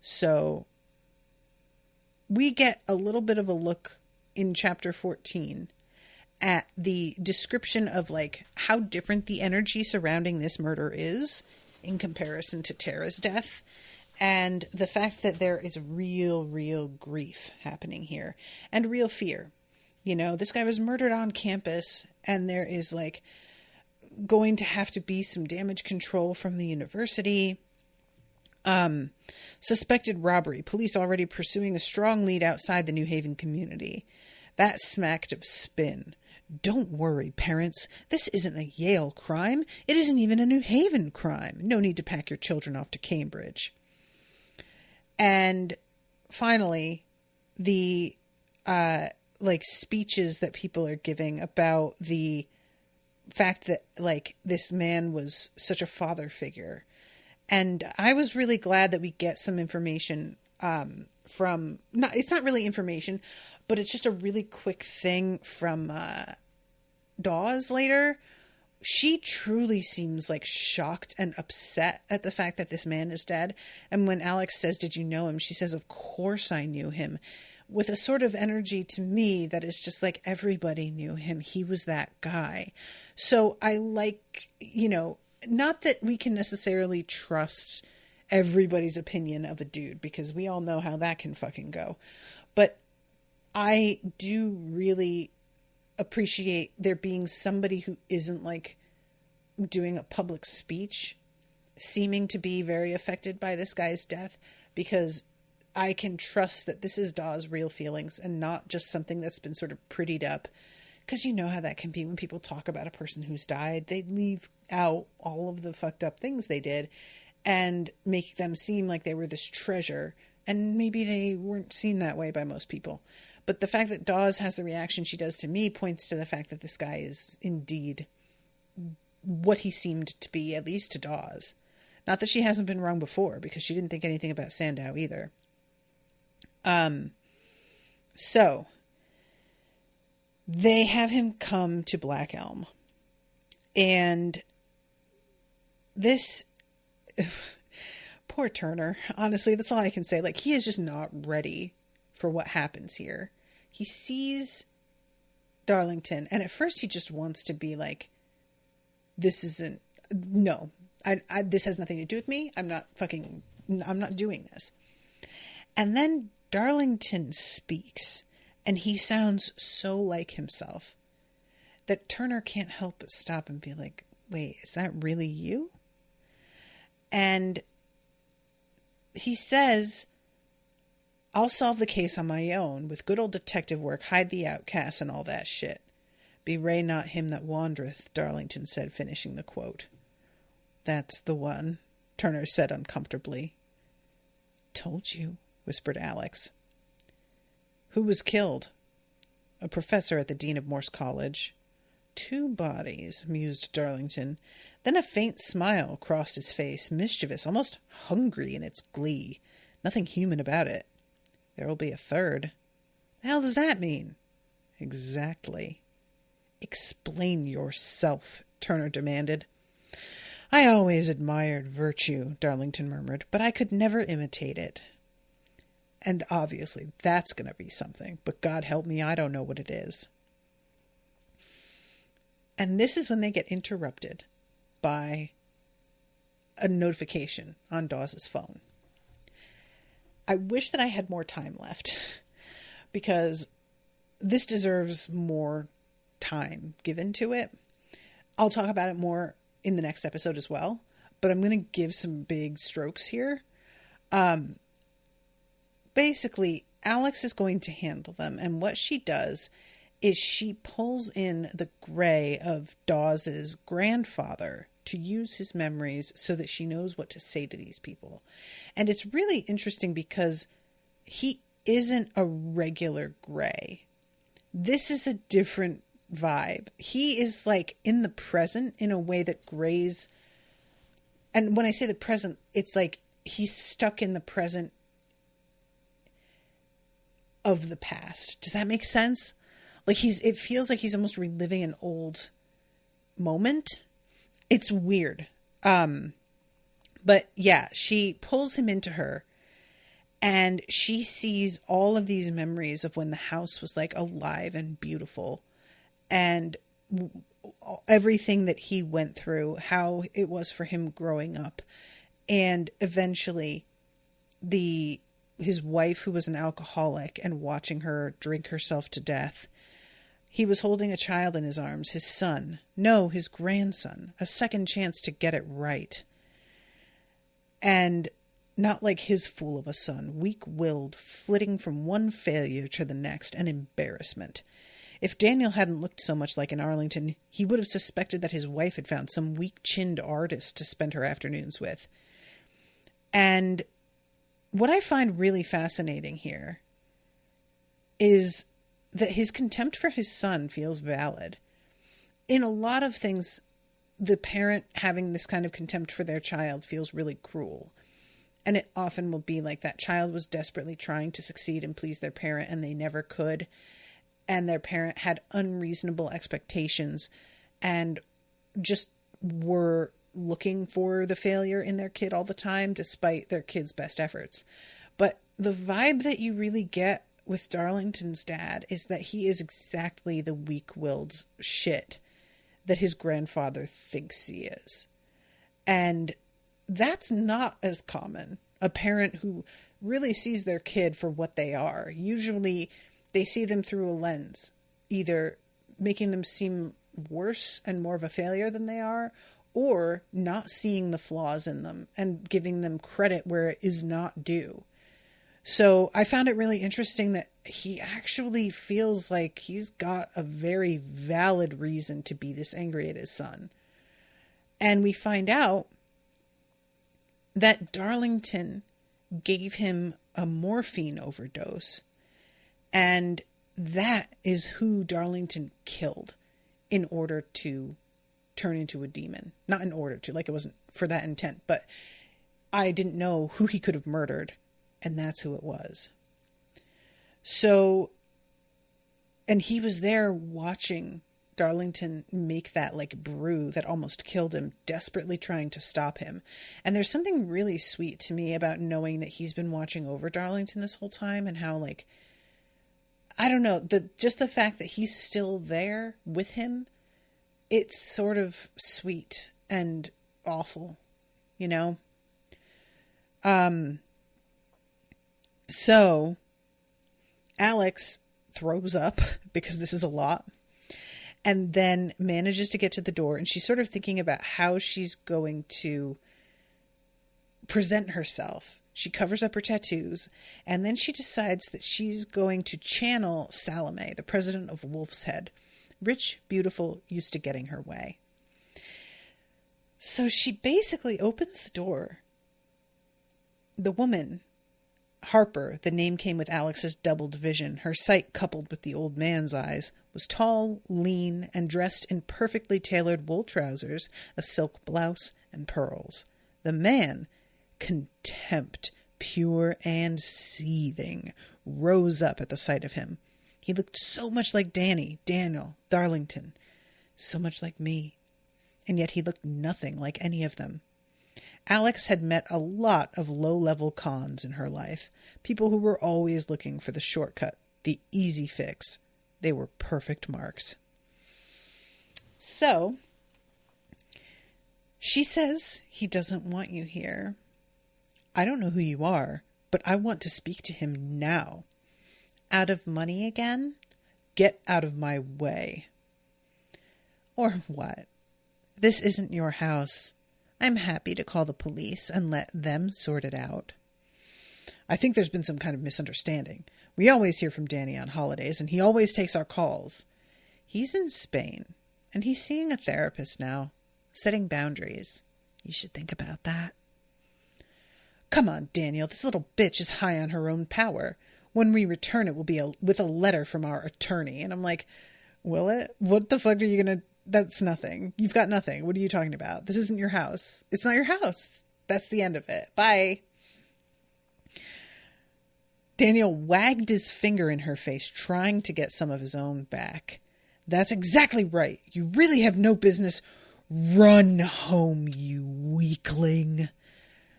So we get a little bit of a look in chapter 14 at the description of like how different the energy surrounding this murder is in comparison to Tara's death. And the fact that there is real grief happening here and real fear. You know, this guy was murdered on campus and there is like going to have to be some damage control from the university. Suspected robbery. Police already pursuing a strong lead outside the New Haven community. That smacked of spin. Don't worry, parents. This isn't a Yale crime. It isn't even a New Haven crime. No need to pack your children off to Cambridge. And finally, the like speeches that people are giving about the fact that like this man was such a father figure. And I was really glad that we get some information from, it's not really information, but it's just a really quick thing from Dawes later. She truly seems like shocked and upset at the fact that this man is dead. And when Alex says, did you know him? She says, of course I knew him, with a sort of energy to me that is just like everybody knew him. He was that guy. So I like, you know, not that we can necessarily trust everybody's opinion of a dude, because we all know how that can fucking go. But I do really appreciate there being somebody who isn't like doing a public speech seeming to be very affected by this guy's death, because I can trust that this is Dawes' real feelings and not just something that's been sort of prettied up. Because you know how that can be when people talk about a person who's died. They leave out all of the fucked up things they did and make them seem like they were this treasure. And maybe they weren't seen that way by most people. But the fact that Dawes has the reaction she does to me points to the fact that this guy is indeed what he seemed to be, at least to Dawes. Not that she hasn't been wrong before, because she didn't think anything about Sandow either. So they have him come to Black Elm. And this poor Turner, honestly, that's all I can say. Like, he is just not ready for what happens here. He sees Darlington, and at first he just wants to be like, this isn't, no, this has nothing to do with me. I'm not doing this. And then Darlington speaks, and he sounds so like himself that Turner can't help but stop and be like, wait, is that really you? And he says, I'll solve the case on my own with good old detective work, hide the outcasts and all that shit. Bewray not him that wandereth, Darlington said, finishing the quote. That's the one, Turner said uncomfortably. Told you, whispered Alex. Who was killed? A professor at the Dean of Morse College. 2 bodies, mused Darlington. Then a faint smile crossed his face, mischievous, almost hungry in its glee. Nothing human about it. There'll be a 3rd. The hell does that mean? Exactly. Explain yourself, Turner demanded. I always admired virtue, Darlington murmured, but I could never imitate it. And obviously that's going to be something, but God help me, I don't know what it is. And this is when they get interrupted by a notification on Dawes' phone. I wish that I had more time left because this deserves more time given to it. I'll talk about it more in the next episode as well, but I'm going to give some big strokes here. Basically, Alex is going to handle them, and what she does is she pulls in the gray of Dawes' grandfather to use his memories so that she knows what to say to these people. And it's really interesting because he isn't a regular gray. This is a different vibe. He is like in the present in a way that grays, and when I say the present, it's like he's stuck in the present of the past. Does that make sense? Like it feels like he's almost reliving an old moment. It's weird. But yeah, she pulls him into her and she sees all of these memories of when the house was like alive and beautiful and everything that he went through, how it was for him growing up. And eventually his wife, who was an alcoholic, and watching her drink herself to death. He was holding a child in his arms, his son. No, his grandson. A second chance to get it right. And not like his fool of a son, weak-willed, flitting from one failure to the next, an embarrassment. If Daniel hadn't looked so much like an Arlington, he would have suspected that his wife had found some weak-chinned artist to spend her afternoons with. And what I find really fascinating here is that his contempt for his son feels valid. In a lot of things, the parent having this kind of contempt for their child feels really cruel. And it often will be like that child was desperately trying to succeed and please their parent and they never could. And their parent had unreasonable expectations and just were looking for the failure in their kid all the time, despite their kid's best efforts. But the vibe that you really get with Darlington's dad is that he is exactly the weak-willed shit that his grandfather thinks he is. And that's not as common. A parent who really sees their kid for what they are. Usually they see them through a lens. Either making them seem worse and more of a failure than they are, or not seeing the flaws in them and giving them credit where it is not due. So I found it really interesting that he actually feels like he's got a very valid reason to be this angry at his son. And we find out that Darlington gave him a morphine overdose. And that is who Darlington killed in order to turn into a demon. Not in order to, like it wasn't for that intent, but I didn't know who he could have murdered, and that's who it was. So, and he was there watching Darlington make that like brew that almost killed him, desperately trying to stop him. And there's something really sweet to me about knowing that he's been watching over Darlington this whole time, and how, like, I don't know, just the fact that he's still there with him, it's sort of sweet and awful, you know? So Alex throws up because this is a lot, and then manages to get to the door, and she's sort of thinking about how she's going to present herself. She covers up her tattoos, and then she decides that she's going to channel Salome, the president of Wolf's Head. Rich, beautiful, used to getting her way. So she basically opens the door. The woman, Harper, the name came with Alex's doubled vision. Her sight, coupled with the old man's eyes, was tall, lean, and dressed in perfectly tailored wool trousers, a silk blouse, and pearls. The man, contempt, pure and seething, rose up at the sight of him. He looked so much like Daniel, Darlington, so much like me, and yet he looked nothing like any of them. Alex had met a lot of low-level cons in her life, people who were always looking for the shortcut, the easy fix. They were perfect marks. So, she says he doesn't want you here. I don't know who you are, but I want to speak to him now. Out of money again? Get out of my way. Or what? This isn't your house. I'm happy to call the police and let them sort it out. I think there's been some kind of misunderstanding. We always hear from Danny on holidays, and he always takes our calls. He's in Spain, and he's seeing a therapist now, setting boundaries. You should think about that. Come on, Daniel, this little bitch is high on her own power. When we return, it will be with a letter from our attorney. And I'm like, will it? What the fuck are you going to... That's nothing. You've got nothing. What are you talking about? This isn't your house. It's not your house. That's the end of it. Bye. Daniel wagged his finger in her face, trying to get some of his own back. That's exactly right. You really have no business. Run home, you weakling.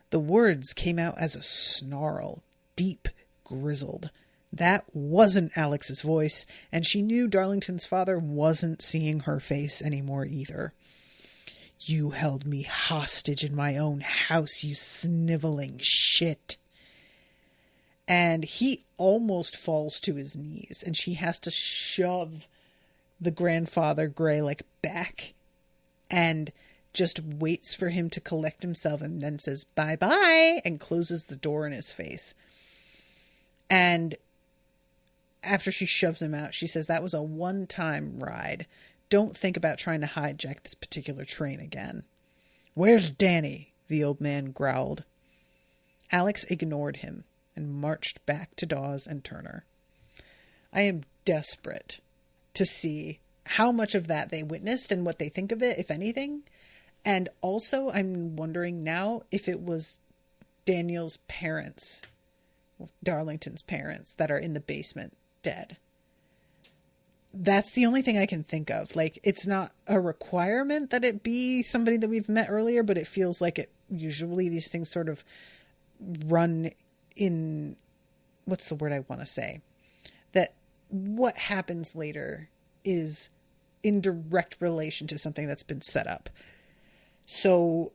The words came out as a snarl, deep, grizzled. That wasn't Alex's voice, and she knew Darlington's father wasn't seeing her face anymore either. You held me hostage in my own house, you sniveling shit. And he almost falls to his knees, and she has to shove the grandfather Gray back, and just waits for him to collect himself, and then says bye-bye and closes the door in his face. And after she shoves him out, she says that was a one-time ride. Don't think about trying to hijack this particular train again. Where's Danny? The old man growled. Alex ignored him and marched back to Dawes and Turner. I am desperate to see how much of that they witnessed and what they think of it, if anything. And also, I'm wondering now if it was Daniel's parents, Darlington's parents, that are in the basement dead. That's the only thing I can think of. It's not a requirement that it be somebody that we've met earlier, but it feels like it. Usually these things sort of run in, what's the word I want to say? That what happens later is in direct relation to something that's been set up. So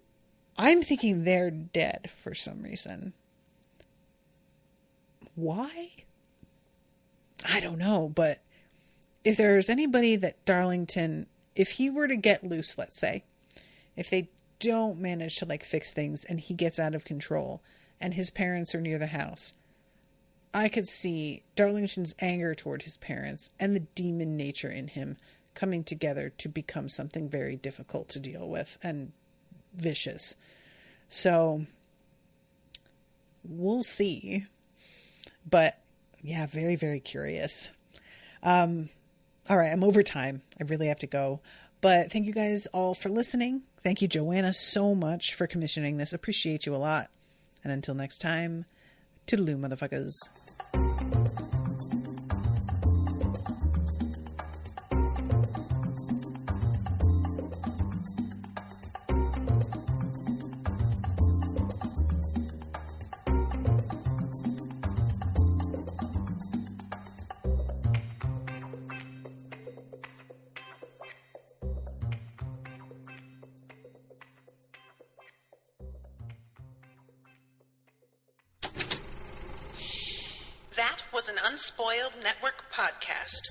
I'm thinking they're dead for some reason. Why? I don't know, but if there's anybody that Darlington, if he were to get loose, let's say, if they don't manage to like fix things and he gets out of control and his parents are near the house, I could see Darlington's anger toward his parents and the demon nature in him coming together to become something very difficult to deal with and vicious. So we'll see. But yeah, very, very curious. All right, I'm over time. I really have to go. But thank you guys all for listening. Thank you, Joanna, so much for commissioning this. Appreciate you a lot. And until next time, toodaloo, motherfuckers. That was an Unspoiled Network podcast.